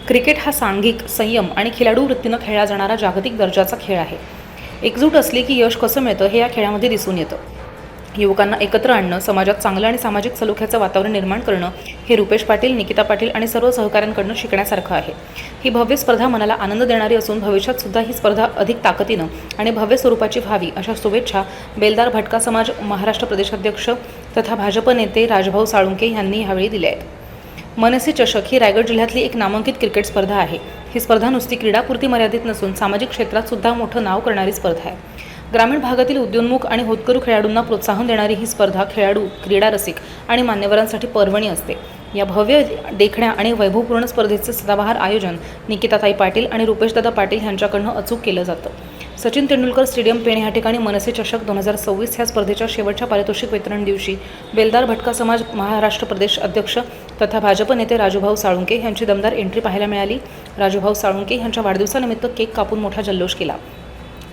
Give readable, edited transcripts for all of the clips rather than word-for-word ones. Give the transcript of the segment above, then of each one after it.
Cricket हा सांघिक, संयम आणि खिलाडू वृत्तीनं खेळला जाणारा जागतिक दर्जाचा खेळ आहे. एकजूट असली की यश कसं मिळतं हे या खेळामध्ये दिसून येतं. युवकांना एकत्र आणणं, समाजात चांगलं आणि सामाजिक सलोख्याचं वातावरण निर्माण करणं हे रुपेश पाटील, निकिता पाटील आणि सर्व सहकाऱ्यांकडून शिकण्यासारखं आहे. ही भव्य स्पर्धा मनाला आनंद देणारी असून भविष्यात सुद्धा ही स्पर्धा अधिक ताकदीनं आणि भव्य स्वरूपाची व्हावी अशा शुभेच्छा बेलदार भटका समाज महाराष्ट्र प्रदेशाध्यक्ष तथा भाजप नेते राजभाऊ साळुंके यांनी यावेळी दिल्या आहेत. मनसे चषक ही रायगड जिल्ह्यातली एक नामांकित क्रिकेट स्पर्धा आहे. ही स्पर्धा नुसती क्रीडापुरती मर्यादित नसून सामाजिक क्षेत्रात सुद्धा मोठं नाव करणारी स्पर्धा आहे. ग्रामीण भागातील उद्योन्मुख आणि होतकरू खेळाडूंना प्रोत्साहन देणारी ही स्पर्धा खेळाडू, क्रीडा रसिक आणि मान्यवरांसाठी पर्वणी असते. या भव्य, देखण्या आणि वैभवपूर्ण स्पर्धेचे सदाबहार आयोजन निकिताताई पाटील आणि रुपेशदादा पाटील यांच्याकडून अचूक केलं जातं. सचिन तेंडुलकर स्टेडियम पेण या ठिकाणी मनसे चषक 2024 ह्या स्पर्धेच्या शेवटच्या पारितोषिक वितरण दिवशी बेलदार भटका समाज महाराष्ट्र प्रदेश अध्यक्ष तथा भाजप नेते राजूभाऊ साळुंके यांची दमदार एंट्री पाहायला मिळाली. राजूभाऊ साळुंके यांच्या वाढदिवसानिमित्त केक कापून मोठा जल्लोष केला.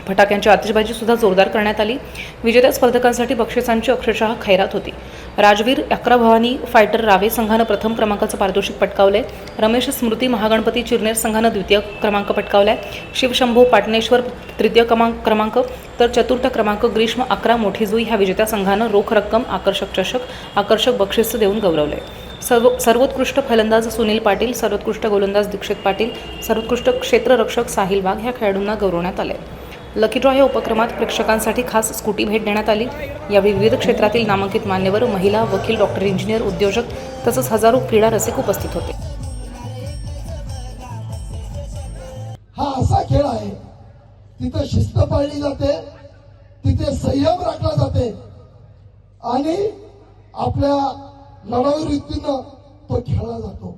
फटाक्यांची आतिषबाजी सुद्धा जोरदार करण्यात आली. विजेत्या स्पर्धकांसाठी बक्षिसांची अक्षरशः खैरात होती. राजवीर अकराभवानी फायटर रावे संघानं प्रथम क्रमांकाचं पारितोषिक पटकावलंय. रमेश स्मृती महागणपती चिरनेर संघानं द्वितीय क्रमांक पटकावलाय. शिवशंभू पाटणेश्वर तृतीय क्रमांक तर चतुर्थ क्रमांक ग्रीष्म 11 मोठी जुई ह्या विजेत्या संघानं रोख रक्कम, आकर्षक चषक, आकर्षक बक्षीस देऊन गौरवलंय. सर्वोत्कृष्ट फलंदाज सुनील पाटील, सर्वोत्कृष्ट गोलंदाज दीक्षित पाटील, सर्वोत्कृष्ट क्षेत्ररक्षक साहिल वाघ ह्या खेळाडूंना गौरवण्यात आले. लकी ड्रॉ या उपक्रमात प्रेक्षकांसाठी खास स्कूटी भेट देण्यात आली. यावेळी विविध क्षेत्रातील नामांकित मान्यवर, महिला, वकील, डॉक्टर, इंजिनियर, उद्योजक तसंच हजारो क्रीडा रसिक उपस्थित होते. हा असा खेळ आहे तिथे शिस्त पाळली जाते, तिथे संयम राखला जाते आणि आपल्या लढाऊ वृत्तीनं तो खेळला जातो.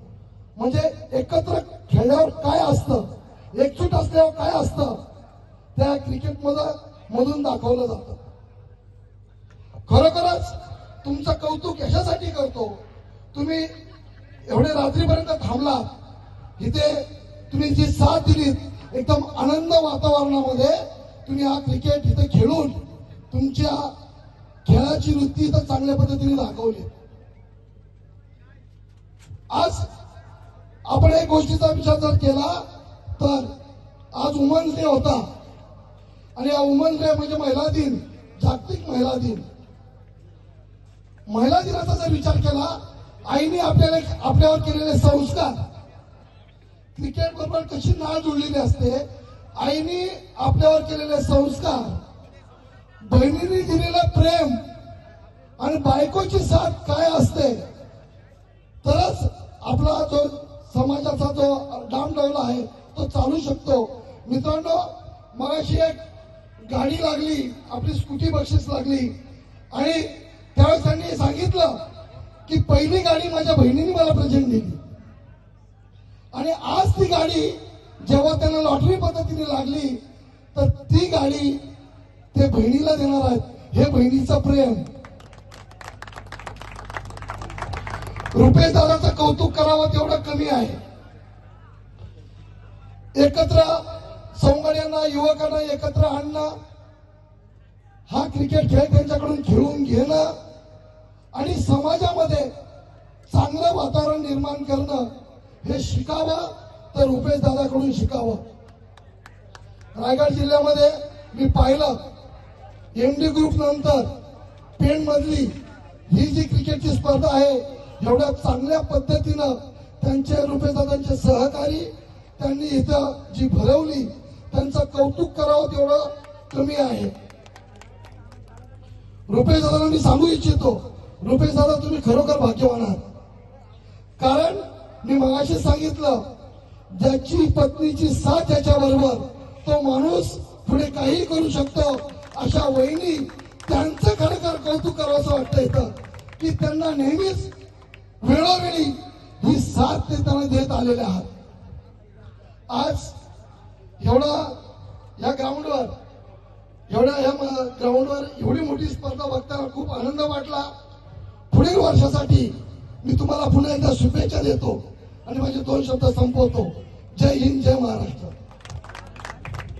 म्हणजे एकत्र खेळल्यावर काय असतं, एकजूट असल्यावर काय असतं त्या क्रिकेट मधून दाखवलं जातं. खरोखरच तुमचं कौतुक यशासाठी करतो. तुम्ही एवढे रात्रीपर्यंत थांबला, इथे तुम्ही जी साथ दिलीत, एकदम आनंद वातावरणामध्ये तुम्ही हा क्रिकेट इथे खेळून तुमच्या खेळाची वृत्ती इथं चांगल्या पद्धतीने दाखवली. आज आपण एक गोष्टीचा विचार जर केला तर आज वुमन्स डे होता आणि हा वुमन्स डे म्हणजे महिला दिन, जागतिक महिला दिन. महिला दिनाचा जर विचार केला, आईने आपल्यावर केलेले संस्कार, क्रिकेट बरोबर कशी नाळ जुळलेली असते, आईने आपल्यावर केलेले संस्कार, बहिणीने दिलेलं प्रेम आणि बायकोची साथ काय असते, तरच आपला जो समाजाचा जो डामडौला आहे तो चालू शकतो. मित्रांनो, मगाशी एक गाडी लागली, आपली स्कूटी बक्षीस लागली आणि त्यावेळेस त्यांनी सांगितलं की पहिली गाडी माझ्या बहिणीने मला प्रेझेंट दिली आणि आज ती गाडी जेव्हा त्यांना लॉटरी पद्धतीने लागली तर ती गाडी ते बहिणीला देणार आहेत. हे बहिणीचं प्रेम. रुपेश दादाचं कौतुक करावं तेवढं कमी आहे. एकत्र सौंदर्यांना, युवकांना एकत्र आणणं, हा क्रिकेट खेळ त्यांच्याकडून खेळून घेणं आणि समाजामध्ये चांगलं वातावरण निर्माण करणं हे शिकावं तर रुपेश दादाकडून शिकावं. रायगड जिल्ह्यामध्ये मी पाहिलं, एमडी ग्रुप नंतर पेण मधली ही जी क्रिकेटची स्पर्धा आहे, एवढ्या चांगल्या पद्धतीनं त्यांचे रुपेश दादांचे सहकारी त्यांनी इथं जी भरवली, त्यांचं कौतुक करावं तेवढं कमी आहे. रुपेश दादांना मी सांगू इच्छितो, रुपेश दादा तुम्ही खरोखर भाग्यवान आहात. कारण मी मगाशी सांगितलं, ज्याची पत्नीची साथ त्याच्या बरोबर तो माणूस पुढे काही करू शकतो. अशा वहिनी, त्यांचं खरोखर कौतुक करावं असं वाटतं इथं की त्यांना नेहमीच वेळोवेळी ही साथ ते त्यांना देत आलेले आहात. आज एवढा या ग्राउंडवर एवढी मोठी स्पर्धा बघताना खूप आनंद वाटला. पुढील वर्षासाठी मी तुम्हाला पुन्हा एकदा शुभेच्छा देतो आणि माझे 2 शब्द संपवतो. जय हिंद, जय महाराष्ट्र.